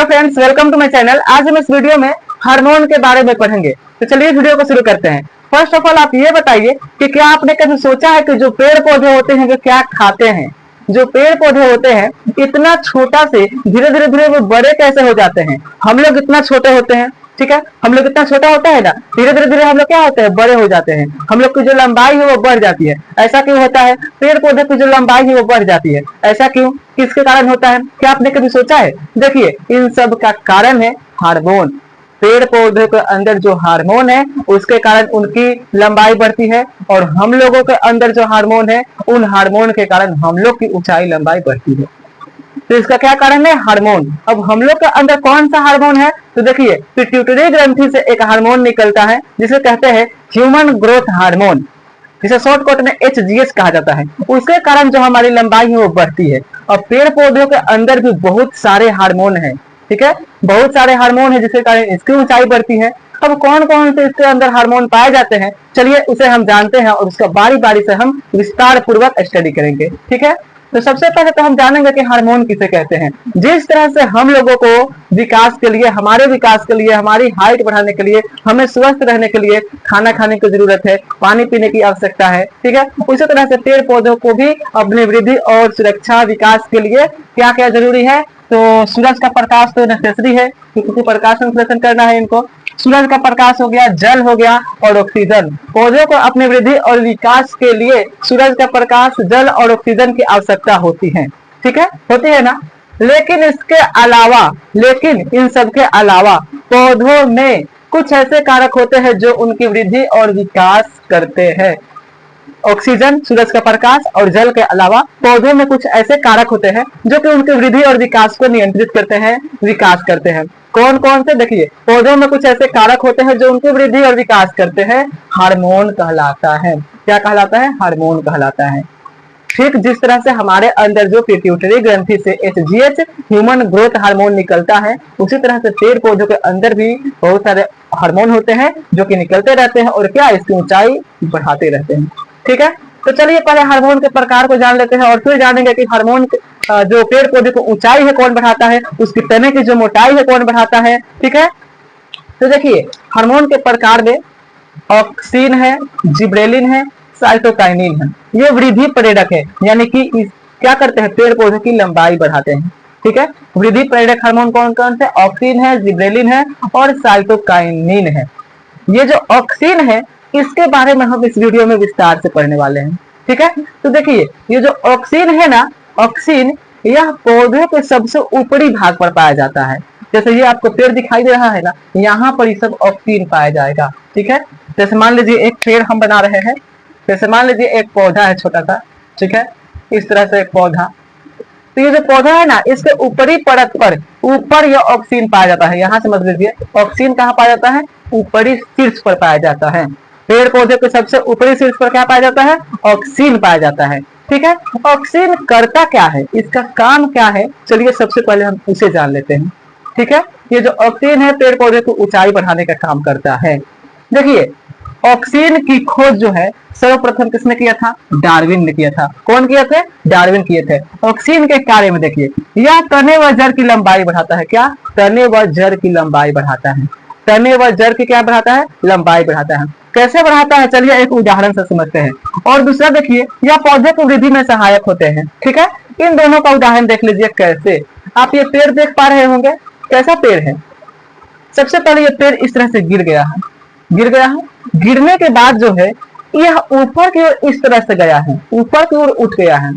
Hello friends, welcome to my channel. आज हम इस वीडियो में हार्मोन के बारे में पढ़ेंगे। तो चलिए वीडियो को शुरू करते हैं। फर्स्ट ऑफ ऑल आप ये बताइए कि क्या आपने कभी सोचा है कि जो पेड़ पौधे होते हैं वो क्या खाते हैं। जो पेड़ पौधे होते हैं इतना छोटा से धीरे धीरे धीरे वो बड़े कैसे हो जाते हैं। हम लोग इतना छोटे होते हैं, ठीक है, हम लोग इतना छोटा होता है ना, धीरे धीरे धीरे हम लोग क्या होते हैं, बड़े हो जाते हैं। हम लोग की जो लंबाई है वो बढ़ जाती है। ऐसा क्यों होता है? पेड़ पौधे की जो लंबाई है वो बढ़ जाती है। ऐसा क्यों, किसके कारण होता है? क्या आपने कभी सोचा है? देखिए, इन सब का कारण है हार्मोन। पेड़ पौधे के अंदर जो हार्मोन है उसके कारण उनकी लंबाई बढ़ती है, और हम लोगों के अंदर जो हार्मोन है उन हार्मोन के कारण हम लोग की ऊंचाई लंबाई बढ़ती है। तो इसका क्या कारण है? हार्मोन। अब हम लोग के अंदर कौन सा हार्मोन है? तो देखिए, पिट्यूटरी ग्रंथि से एक हार्मोन निकलता है जिसे कहते हैं ह्यूमन ग्रोथ हार्मोन, जिसे शॉर्टकट में HGH कहा जाता है। उसके कारण जो हमारी लंबाई है वो बढ़ती है। और पेड़ पौधों के अंदर भी बहुत सारे हार्मोन हैं, ठीक है, बहुत सारे हार्मोन है जिसके कारण इसकी ऊंचाई बढ़ती है। अब कौन कौन से इसके अंदर हार्मोन पाए जाते हैं, चलिए उसे हम जानते हैं और उसका बारी बारी से हम विस्तार पूर्वक स्टडी करेंगे, ठीक है। तो सबसे पहले तो हम जानेंगे कि हार्मोन किसे कहते हैं। जिस तरह से हम लोगों को विकास के लिए, हमारे विकास के लिए, हमारी हाइट बढ़ाने के लिए, हमें स्वस्थ रहने के लिए खाना खाने की जरूरत है, पानी पीने की आवश्यकता है, ठीक है, उसी तरह से पेड़ पौधों को भी अपनी वृद्धि और सुरक्षा विकास के लिए क्या क्या जरूरी है? तो सूरज का प्रकाश तो नेसेसरी है, क्योंकि प्रकाश संश्लेषण करना है इनको। सूरज का प्रकाश हो गया, जल हो गया और ऑक्सीजन। पौधों को अपनी वृद्धि और विकास के लिए सूरज का प्रकाश, जल और ऑक्सीजन की आवश्यकता होती है, ठीक है, होती है ना। लेकिन इसके अलावा, लेकिन इन सब के अलावा पौधों में कुछ ऐसे कारक होते हैं जो उनकी वृद्धि और विकास करते हैं। ऑक्सीजन, सूरज का प्रकाश और जल के अलावा पौधों में कुछ ऐसे कारक होते हैं जो कि उनकी वृद्धि और विकास को नियंत्रित करते हैं, विकास करते हैं। कौन कौन से? देखिए, पौधों में कुछ ऐसे कारक होते हैं जो उनकी वृद्धि और विकास करते हैं। हार्मोन कहलाता है। क्या कहलाता है? हार्मोन कहलाता है। ठीक जिस तरह से हमारे अंदर जो पिट्यूटरी ग्रंथि से HGH ह्यूमन ग्रोथ हार्मोन निकलता है, उसी तरह से पेड़ पौधों के अंदर भी बहुत सारे हार्मोन होते हैं जो कि निकलते रहते हैं और क्या, इसकी ऊंचाई बढ़ाते रहते हैं, ठीक है। तो चलिए पहले हार्मोन के प्रकार को जान लेते हैं और फिर जानेंगे कि हार्मोन जो पेड़ पौधे को ऊंचाई है कौन बढ़ाता है, उसकी तने की जो मोटाई है कौन बढ़ाता है, ठीक है। तो देखिए, हार्मोन के प्रकार में ऑक्सिन है, जिब्रेलिन है, साइटोकाइनिन है। ये वृद्धि प्रेरक है, यानी कि क्या करते हैं, पेड़ पौधे की लंबाई बढ़ाते हैं, ठीक है। वृद्धि प्रेरक हार्मोन कौन कौन से? ऑक्सिन है, जिब्रेलिन है और साइटोकाइनिन है। ये जो ऑक्सिन है इसके बारे में हम इस वीडियो में विस्तार से पढ़ने वाले हैं, ठीक है। तो देखिए, ये जो ऑक्सिन है ना, ऑक्सिन यह पौधे के सबसे ऊपरी भाग पर पाया जाता है। जैसे ये आपको पेड़ दिखाई दे रहा है ना, यहाँ पर ये सब ऑक्सिन पाया जाएगा, ठीक है। जैसे मान लीजिए एक पेड़ हम बना रहे हैं, जैसे मान लीजिए एक पौधा है छोटा सा, ठीक है, इस तरह से एक पौधा। तो ये जो पौधा है ना, इसके ऊपरी परत पर ऊपर यह ऑक्सिन पाया जाता है। यहाँ समझ लीजिए, ऑक्सिन कहाँ पाया जाता है? ऊपरी शीर्ष पर पाया जाता है। पेड़ पौधे के सबसे ऊपरी शीर्ष पर क्या पाया जाता है? ऑक्सिन पाया जाता है, ठीक है। ऑक्सिन करता क्या है, इसका काम क्या है, चलिए सबसे पहले हम उसे जान लेते हैं, ठीक है। ये जो ऑक्सिन है पेड़ पौधे को ऊंचाई बढ़ाने का काम करता है। देखिए, ऑक्सिन की खोज जो है सर्वप्रथम किसने किया था? डार्विन ने किया था। कौन किए थे? डार्विन किए थे। ऑक्सिन के कार्य में देखिए, यह तने व जड़ की लंबाई बढ़ाता है। क्या? तने व जड़ की लंबाई बढ़ाता है। तने व जड़ की क्या बढ़ाता है? लंबाई बढ़ाता है। कैसे बढ़ाता है, चलिए एक उदाहरण से समझते हैं। और दूसरा देखिए, यह पौधे की वृद्धि में सहायक होते हैं, ठीक है। इन दोनों का उदाहरण देख लीजिए। कैसे? आप ये पेड़ देख पा रहे होंगे, कैसा पेड़ है? सबसे पहले ये पेड़ इस तरह से गिर गया है, गिर गया है। गिरने के बाद जो है यह ऊपर की ओर इस तरह से गया है, ऊपर की ओर उठ गया है।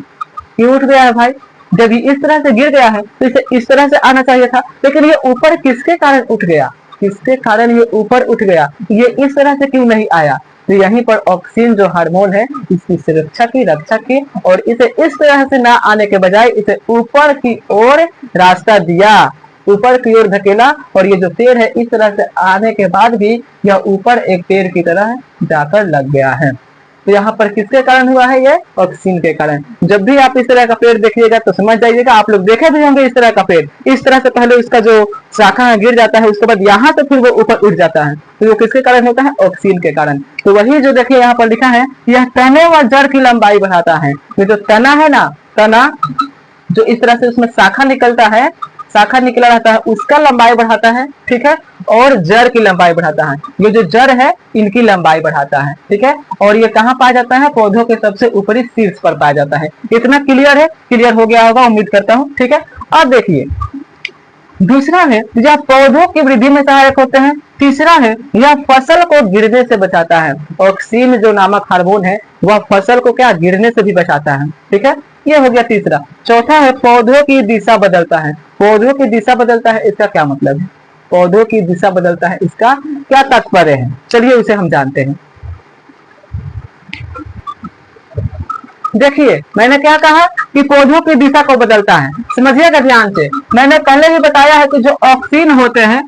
क्यों उठ गया है भाई? जब ये इस तरह से गिर गया है तो इसे इस तरह से आना चाहिए था, लेकिन ये ऊपर किसके कारण उठ गया? किसके कारण ये ऊपर उठ गया? ये इस तरह से क्यों नहीं आया? तो यहीं पर ऑक्सिन जो हार्मोन है इसकी सुरक्षा की, रक्षा की, और इसे इस तरह से ना आने के बजाय इसे ऊपर की ओर रास्ता दिया, ऊपर की ओर धकेला। और ये जो पेड़ है इस तरह से आने के बाद भी यह ऊपर एक पेड़ की तरह जाकर लग गया है। तो यहाँ पर किसके कारण हुआ है? ये ऑक्सिन के कारण। जब भी आप इस तरह का पेड़ देखिएगा तो समझ जाइएगा, आप लोग देखे भी होंगे इस तरह का पेड़, इस तरह से पहले उसका जो शाखा है गिर जाता है, उसके बाद यहाँ से फिर वो ऊपर उठ जाता है। तो वो किसके कारण होता है? ऑक्सिन के कारण। तो वही जो देखिए यहाँ पर लिखा है, यह तने व जड़ की लंबाई बढ़ाता है। ये जो तना है ना, तना जो इस तरह से उसमें शाखा निकलता है, शाखा निकला रहता है उसका लंबाई बढ़ाता है, ठीक है, और जड़ की लंबाई बढ़ाता है। ये जो जड़ है इनकी लंबाई बढ़ाता है, ठीक है, और ये कहाँ पाया जाता है, पौधों के सबसे ऊपरी शीर्ष पर पाया जाता है। इतना क्लियर है, क्लियर हो गया होगा उम्मीद करता हूँ, ठीक है। अब देखिए दूसरा है यह पौधों की वृद्धि में सहायक होते हैं। तीसरा है यह फसल को गिरने से बचाता है। ऑक्सीन जो नामक हार्मोन है वह फसल को क्या गिरने से भी बचाता है, ठीक है, ये हो गया तीसरा। चौथा है पौधों की दिशा बदलता है। पौधों की दिशा बदलता है इसका क्या मतलब है, पौधों की दिशा बदलता है इसका क्या तात्पर्य है, चलिए उसे हम जानते हैं। देखिए मैंने क्या कहा कि पौधों की दिशा को बदलता है, समझिएगा ध्यान से। मैंने पहले ही बताया है कि जो ऑक्सीन होते हैं,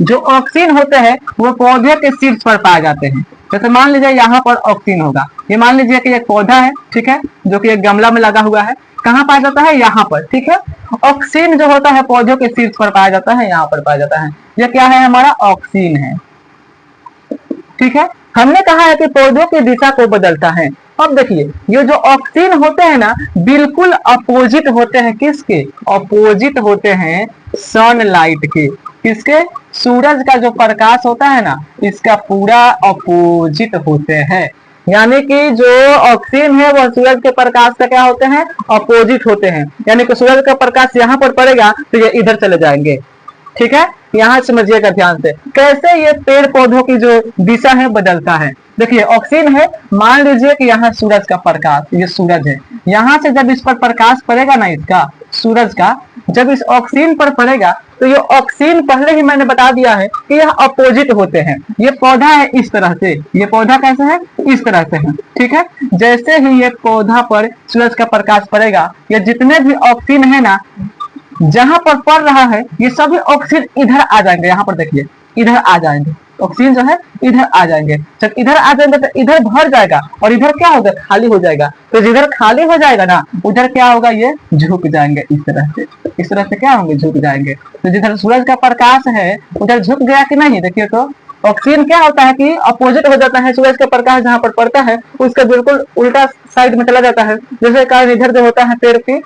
जो ऑक्सीन होते हैं वो पौधे के शीर्ष पर पाए जाते हैं। जैसे मान लीजिए यहाँ पर ऑक्सीन होगा, ये मान लीजिए कि एक पौधा है, ठीक है, जो कि एक गमला में लगा हुआ है, कहाँ पाया जाता है, यहाँ पर, ठीक है। ऑक्सीन जो होता है पौधों के शीर्ष पर पाया जाता है, यहाँ पर पाया जाता है। ये क्या है, हमारा ऑक्सीन है, ठीक है। हमने कहा है कि पौधों की दिशा को बदलता है। अब देखिए ये जो ऑक्सीन होते हैं ना बिल्कुल अपोजिट होते हैं, किसके, अपोजिट होते हैं सनलाइट के। किसके, सूरज का जो प्रकाश होता है ना इसका पूरा अपोजिट होते हैं। यानी कि जो ऑक्सीन है वह सूरज के प्रकाश का क्या होते हैं, अपोजिट होते हैं। यानी कि सूरज का प्रकाश यहाँ पर पड़ेगा तो ये इधर चले जाएंगे, ठीक है। यहाँ समझिएगा ध्यान से कैसे ये पेड़ पौधों की जो दिशा है बदलता है। देखिए ऑक्सीन है, मान लीजिए कि यहाँ सूरज का प्रकाश, ये सूरज है, यहाँ से जब इस पर प्रकाश पड़ेगा ना इसका सूरज का, जब इस ऑक्सीन पर पड़ेगा तो ये ऑक्सीन पहले ही मैंने बता दिया है कि यह अपोजिट होते हैं। ये पौधा है इस तरह से, ये पौधा कैसे है, इस तरह से है, ठीक है। जैसे ही ये पौधा पर सूरज का प्रकाश पड़ेगा ये जितने भी ऑक्सीन है ना जहां पर पड़ रहा है ये सभी ऑक्सीजन इधर आ जाएंगे। यहाँ पर देखिए इधर आ जाएंगे, ऑक्सीजन जो है इधर आ जाएंगे। जब इधर आ जाएंगे तो इधर भर जाएगा और इधर क्या होगा, खाली हो जाएगा। तो जिधर खाली हो जाएगा ना उधर क्या होगा, ये झुक जाएंगे इस तरह से, इस तरह से क्या होंगे, झुक जाएंगे। तो जिधर सूरज का प्रकाश है उधर झुक गया कि नहीं, देखिए तो ऑक्सीजन क्या होता है कि अपोजिट हो जाता है, सूरज का प्रकाश जहाँ पर पड़ता है उसका बिल्कुल उल्टा साइड में चला जाता है। जैसे कारण इधर जो होता है पेड़ की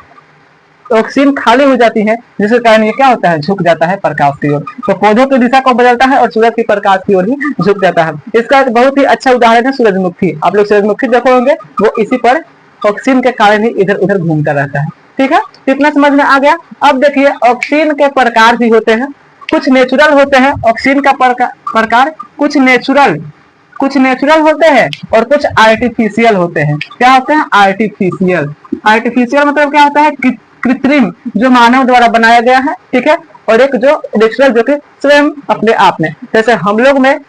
ऑक्सीजन खाली हो जाती है, जिसके कारण ये क्या होता है, झुक जाता है प्रकाश की ओर। तो पौधों की दिशा को बदलता है और सूरज की प्रकाश की ओर ही झुक जाता है। इसका एक बहुत ही अच्छा उदाहरण है सूरजमुखी। आप लोग सूरजमुखी देखो होंगे, वो इसी पर ऑक्सीजन के कारण ही इधर उधर घूमता रहता है, ठीक है। इतना समझ में आ गया। अब देखिए ऑक्सीजन के प्रकार भी होते हैं, कुछ नेचुरल होते हैं ऑक्सीजन का प्रकार, कुछ नेचुरल होते हैं और कुछ आर्टिफिशियल होते हैं। क्या होते हैं, आर्टिफिशियल। आर्टिफिशियल मतलब क्या होता है, कृत्रिम, जो मानव द्वारा बनाया गया है, ठीक है। और एक जो नेचुरल, जो कि स्वयं अपने आप में, जैसे हम लोग में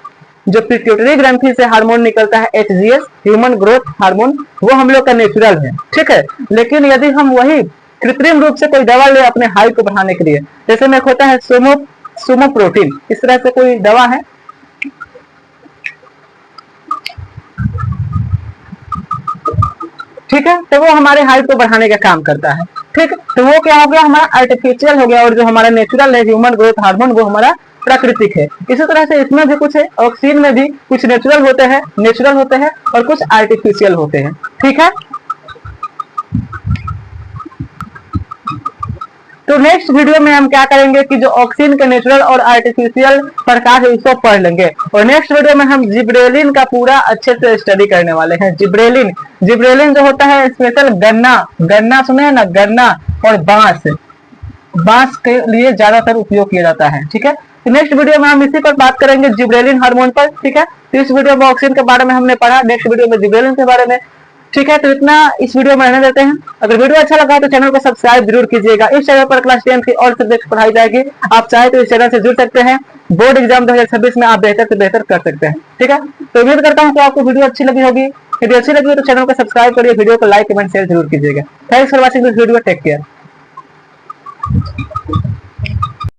जो पिट्यूटरी ग्रंथि से हार्मोन निकलता है HGH, ह्यूमन ग्रोथ हार्मोन, वो हम लोग का नेचुरल है, ठीक है। लेकिन यदि हम वही कृत्रिम रूप से कोई दवा ले अपने हाइट को बढ़ाने के लिए, जैसे में होता है सोमो प्रोटीन, इस तरह से कोई दवा है, ठीक है, तो वो हमारे हाइट को बढ़ाने का काम करता है, ठीक। तो वो क्या हो गया, हमारा आर्टिफिशियल हो गया। और जो हमारा नेचुरल है ह्यूमन ग्रोथ हार्मोन, वो हमारा प्राकृतिक है। इसी तरह से इसमें भी कुछ है, ऑक्सीजन में भी कुछ नेचुरल होते हैं और कुछ आर्टिफिशियल होते हैं, ठीक है। तो नेक्स्ट वीडियो में हम क्या करेंगे कि जो ऑक्सीजन के नेचुरल और आर्टिफिशियल प्रकार है इसको पढ़ लेंगे। और नेक्स्ट वीडियो में हम जिब्रेलिन का पूरा अच्छे से स्टडी करने वाले हैं। जिब्रेलिन जो होता है स्पेशल गन्ना सुने हैं ना, गन्ना और बांस के लिए ज्यादातर उपयोग किया जाता है, ठीक है। तो नेक्स्ट वीडियो में हम इसी पर बात करेंगे, जिब्रेलिन हार्मोन पर, ठीक है। तो इस वीडियो में ऑक्सीजन के बारे में हमने पढ़ा, नेक्स्ट वीडियो में जिब्रेलिन के बारे में, ठीक है। तो इतना इस वीडियो में रहने देते हैं। अगर वीडियो अच्छा लगा तो चैनल को सब्सक्राइब जरूर कीजिएगा। इस चैनल पर क्लास 10 की और सब्जेक्ट पढ़ाई जाएगी। आप चाहे तो इस चैनल से जुड़ सकते हैं, बोर्ड एग्जाम 2026 में आप बेहतर से बेहतर कर सकते हैं, ठीक है। तो उम्मीद करता हूँ कि आपको वीडियो अच्छी लगी होगी। वीडियो अच्छी लगी तो चैनल को सब्सक्राइब करिए, वीडियो को लाइक कमेंट शेयर जरूर कीजिएगा। Thanks for watching this video, take care.